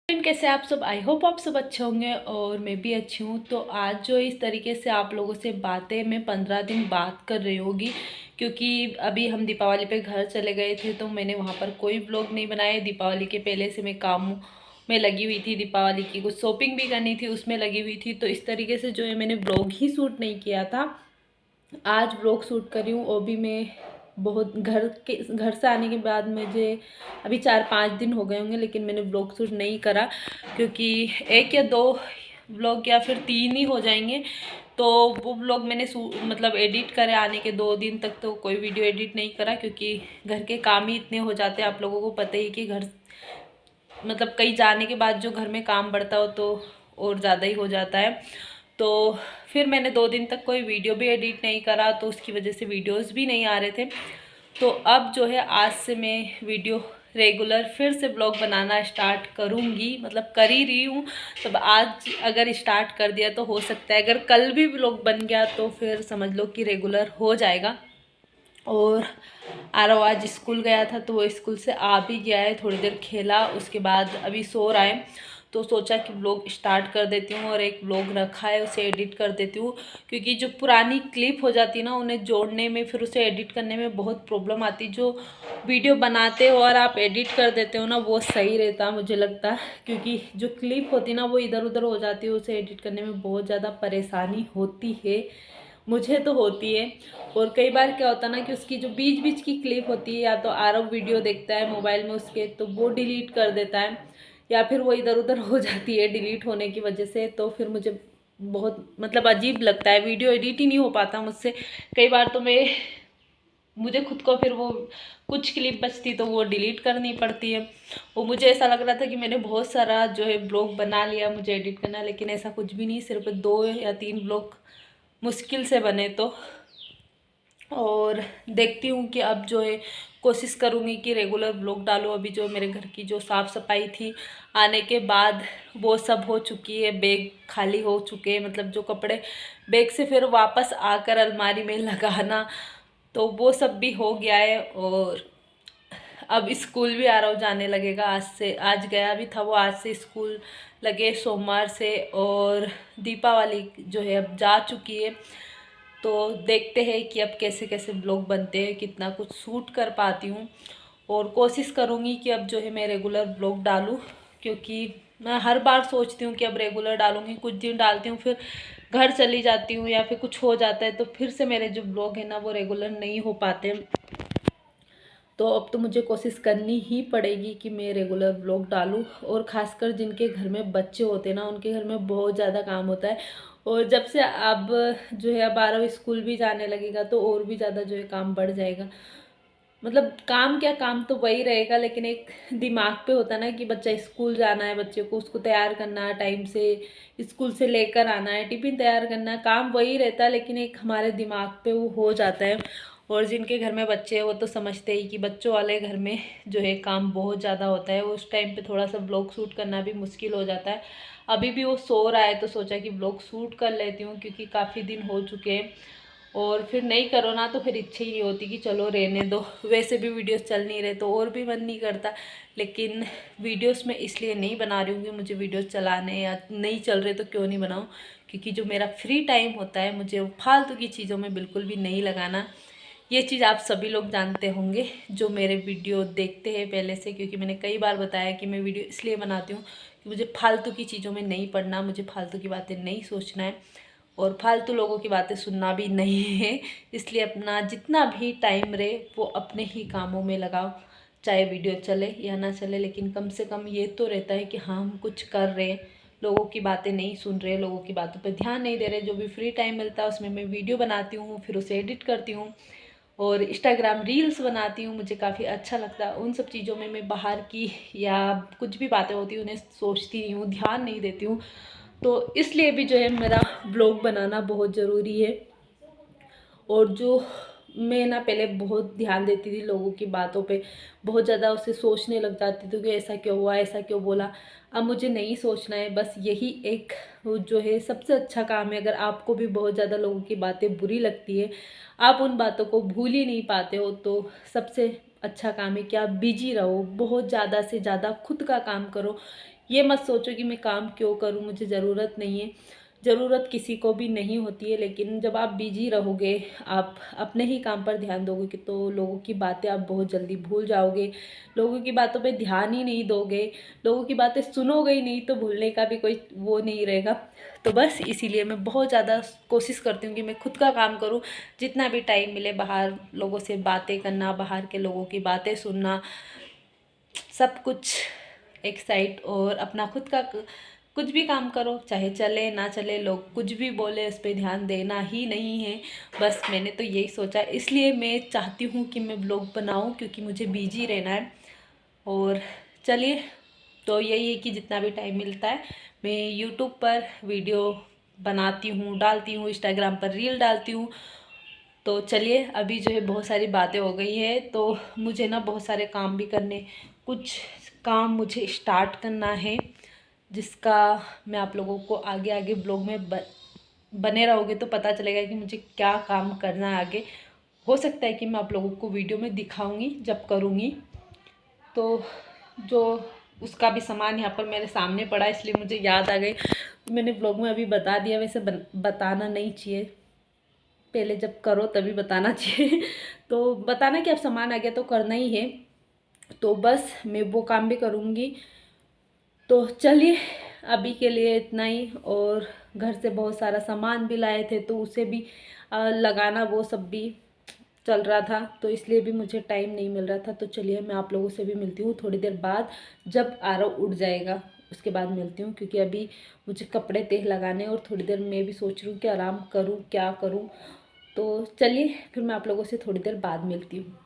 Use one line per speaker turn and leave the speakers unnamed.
Friend, कैसे आप सब? आई होप आप सब अच्छे होंगे और मैं भी अच्छी हूँ। तो आज जो इस तरीके से आप लोगों से बातें मैं 15 दिन बात कर रही होगी, क्योंकि अभी हम दीपावली पे घर चले गए थे तो मैंने वहाँ पर कोई व्लॉग नहीं बनाया। दीपावली के पहले से मैं काम में लगी हुई थी, दीपावली की कुछ शॉपिंग भी करनी थी, उसमें लगी हुई थी। तो इस तरीके से जो है मैंने व्लॉग ही शूट नहीं किया था। आज व्लॉग शूट कर रही हूँ और भी मैं बहुत घर से आने के बाद मुझे अभी 4-5 दिन हो गए होंगे, लेकिन मैंने व्लॉग शूट नहीं करा क्योंकि 1 या 2 व्लॉग या फिर 3 ही हो जाएंगे। तो वो व्लॉग मैंने मतलब एडिट करे आने के 2 दिन तक तो कोई वीडियो एडिट नहीं करा, क्योंकि घर के काम ही इतने हो जाते हैं। आप लोगों को पता ही कि घर मतलब कहीं जाने के बाद जो घर में काम बढ़ता हो तो और ज़्यादा ही हो जाता है। तो फिर मैंने 2 दिन तक कोई वीडियो भी एडिट नहीं करा, तो उसकी वजह से वीडियोस भी नहीं आ रहे थे। तो अब जो है आज से मैं वीडियो रेगुलर फिर से ब्लॉग बनाना स्टार्ट करूँगी, मतलब कर ही रही हूँ। तब आज अगर स्टार्ट कर दिया तो हो सकता है अगर कल भी ब्लॉग बन गया तो फिर समझ लो कि रेगुलर हो जाएगा। और आरव आज स्कूल गया था तो वो स्कूल से आ भी गया है, थोड़ी देर खेला, उसके बाद अभी सो रहा है। तो सोचा कि व्लॉग स्टार्ट कर देती हूँ और एक व्लॉग रखा है उसे एडिट कर देती हूँ, क्योंकि जो पुरानी क्लिप हो जाती है ना उन्हें जोड़ने में फिर उसे एडिट करने में बहुत प्रॉब्लम आती। जो वीडियो बनाते हो और आप एडिट कर देते हो ना वो सही रहता मुझे लगता है, क्योंकि जो क्लिप होती है ना वो इधर उधर हो जाती है, उसे एडिट करने में बहुत ज़्यादा परेशानी होती है, मुझे तो होती है। और कई बार क्या होता है ना कि उसकी जो बीच बीच की क्लिप होती है, या तो आरव वीडियो देखता है मोबाइल में उसके तो वो डिलीट कर देता है, या फिर वो इधर उधर हो जाती है डिलीट होने की वजह से। तो फिर मुझे बहुत मतलब अजीब लगता है, वीडियो एडिट ही नहीं हो पाता मुझसे। कई बार तो मुझे खुद को फिर वो कुछ क्लिप बचती तो वो डिलीट करनी पड़ती है। वो मुझे ऐसा लग रहा था कि मैंने बहुत सारा जो है ब्लॉग बना लिया, मुझे एडिट करना, लेकिन ऐसा कुछ भी नहीं, सिर्फ 2 या 3 ब्लॉग मुश्किल से बने। तो और देखती हूँ कि अब जो है कोशिश करूँगी कि रेगुलर ब्लॉग डालूँ। अभी जो मेरे घर की जो साफ़ सफाई थी आने के बाद वो सब हो चुकी है, बैग खाली हो चुके हैं, मतलब जो कपड़े बैग से फिर वापस आकर अलमारी में लगाना, तो वो सब भी हो गया है। और अब स्कूल भी आरव जाने लगेगा आज से, आज गया भी था वो, आज से स्कूल लगे सोमवार से। और दीपावली जो है अब जा चुकी है, तो देखते हैं कि अब कैसे कैसे ब्लॉग बनते हैं, कितना कुछ शूट कर पाती हूँ। और कोशिश करूँगी कि अब जो है मैं रेगुलर ब्लॉग डालूँ, क्योंकि मैं हर बार सोचती हूँ कि अब रेगुलर डालूँगी, कुछ दिन डालती हूँ फिर घर चली जाती हूँ या फिर कुछ हो जाता है तो फिर से मेरे जो ब्लॉग है ना वो रेगुलर नहीं हो पाते। तो अब तो मुझे कोशिश करनी ही पड़ेगी कि मैं रेगुलर व्लॉग डालूँ। और ख़ासकर जिनके घर में बच्चे होते हैं ना उनके घर में बहुत ज़्यादा काम होता है। और जब से अब जो है अब आरव स्कूल भी जाने लगेगा तो और भी ज़्यादा जो है काम बढ़ जाएगा। मतलब काम क्या, काम तो वही रहेगा, लेकिन एक दिमाग पे होता है ना कि बच्चा स्कूल जाना है, बच्चे को उसको तैयार करना है, टाइम से स्कूल से लेकर आना है, टिफ़िन तैयार करना है, काम वही रहता है, लेकिन एक हमारे दिमाग पे वो हो जाता है। और जिनके घर में बच्चे हैं वो तो समझते ही कि बच्चों वाले घर में जो है काम बहुत ज़्यादा होता है, उस टाइम पे थोड़ा सा ब्लॉग शूट करना भी मुश्किल हो जाता है। अभी भी वो सो रहा है तो सोचा कि ब्लॉग शूट कर लेती हूँ, क्योंकि काफ़ी दिन हो चुके हैं। और फिर नहीं करो ना तो फिर इच्छा ही नहीं होती कि चलो रहने दो, वैसे भी वीडियोस चल नहीं रहे तो और भी मन नहीं करता। लेकिन वीडियोस मैं इसलिए नहीं बना रही हूँ कि मुझे वीडियोस चलाने या नहीं चल रहे तो क्यों नहीं बनाऊँ, क्योंकि जो मेरा फ्री टाइम होता है मुझे फालतू की चीज़ों में बिल्कुल भी नहीं लगाना। ये चीज़ आप सभी लोग जानते होंगे जो मेरे वीडियो देखते हैं पहले से, क्योंकि मैंने कई बार बताया कि मैं वीडियो इसलिए बनाती हूँ कि मुझे फालतू की चीज़ों में नहीं पड़ना, मुझे फालतू की बातें नहीं सोचना है और फालतू लोगों की बातें सुनना भी नहीं है। इसलिए अपना जितना भी टाइम रहे वो अपने ही कामों में लगाओ, चाहे वीडियो चले या ना चले, लेकिन कम से कम ये तो रहता है कि हाँ हम कुछ कर रहे हैं, लोगों की बातें नहीं सुन रहे, लोगों की बातों पर ध्यान नहीं दे रहे। जो भी फ्री टाइम मिलता है उसमें मैं वीडियो बनाती हूँ, फिर उसे एडिट करती हूँ और इंस्टाग्राम रील्स बनाती हूँ, मुझे काफ़ी अच्छा लगता है। उन सब चीज़ों में मैं बाहर की या कुछ भी बातें होती हैं उन्हें सोचती नहीं हूँ, ध्यान नहीं देती हूँ। तो इसलिए भी जो है मेरा ब्लॉग बनाना बहुत ज़रूरी है। और जो मैं ना पहले बहुत ध्यान देती थी लोगों की बातों पे, बहुत ज़्यादा उसे सोचने लग जाती थी कि ऐसा क्यों हुआ, ऐसा क्यों बोला। अब मुझे नहीं सोचना है, बस यही एक वो जो है सबसे अच्छा काम है। अगर आपको भी बहुत ज़्यादा लोगों की बातें बुरी लगती है, आप उन बातों को भूल ही नहीं पाते हो, तो सबसे अच्छा काम है कि आप बिजी रहो, बहुत ज़्यादा से ज़्यादा खुद का काम करो, ये मत सोचो कि मैं काम क्यों करूँ, मुझे ज़रूरत नहीं है। ज़रूरत किसी को भी नहीं होती है, लेकिन जब आप बिजी रहोगे, आप अपने ही काम पर ध्यान दोगे कि तो लोगों की बातें आप बहुत जल्दी भूल जाओगे, लोगों की बातों पे ध्यान ही नहीं दोगे, लोगों की बातें सुनोगे ही नहीं, तो भूलने का भी कोई वो नहीं रहेगा। तो बस इसीलिए मैं बहुत ज़्यादा कोशिश करती हूँ कि मैं खुद का काम करूँ। जितना भी टाइम मिले बाहर लोगों से बातें करना, बाहर के लोगों की बातें सुनना, सब कुछ एक साइड, और अपना खुद का कुछ भी काम करो, चाहे चले ना चले, लोग कुछ भी बोले उस पर ध्यान देना ही नहीं है। बस मैंने तो यही सोचा, इसलिए मैं चाहती हूँ कि मैं ब्लॉग बनाऊँ, क्योंकि मुझे बिजी रहना है। और चलिए, तो यही है कि जितना भी टाइम मिलता है मैं यूट्यूब पर वीडियो बनाती हूँ, डालती हूँ, इंस्टाग्राम पर रील डालती हूँ। तो चलिए, अभी जो है बहुत सारी बातें हो गई है, तो मुझे ना बहुत सारे काम भी करने, कुछ काम मुझे स्टार्ट करना है, जिसका मैं आप लोगों को आगे आगे ब्लॉग में बने रहोगे तो पता चलेगा कि मुझे क्या काम करना है आगे। हो सकता है कि मैं आप लोगों को वीडियो में दिखाऊंगी जब करूँगी। तो जो उसका भी सामान यहाँ पर मेरे सामने पड़ा, इसलिए मुझे याद आ गई, मैंने ब्लॉग में अभी बता दिया। वैसे बताना नहीं चाहिए, पहले जब करो तभी बताना चाहिए। तो बताना कि अब सामान आ गया तो करना ही है। तो बस मैं वो काम भी करूँगी। तो चलिए, अभी के लिए इतना ही। और घर से बहुत सारा सामान भी लाए थे, तो उसे भी लगाना, वो सब भी चल रहा था, तो इसलिए भी मुझे टाइम नहीं मिल रहा था। तो चलिए, मैं आप लोगों से भी मिलती हूँ थोड़ी देर बाद, जब आरव उठ जाएगा उसके बाद मिलती हूँ, क्योंकि अभी मुझे कपड़े तह लगाने, और थोड़ी देर मैं भी सोच रही हूँ कि आराम करूँ क्या करूँ। तो चलिए, फिर मैं आप लोगों से थोड़ी देर बाद मिलती हूँ।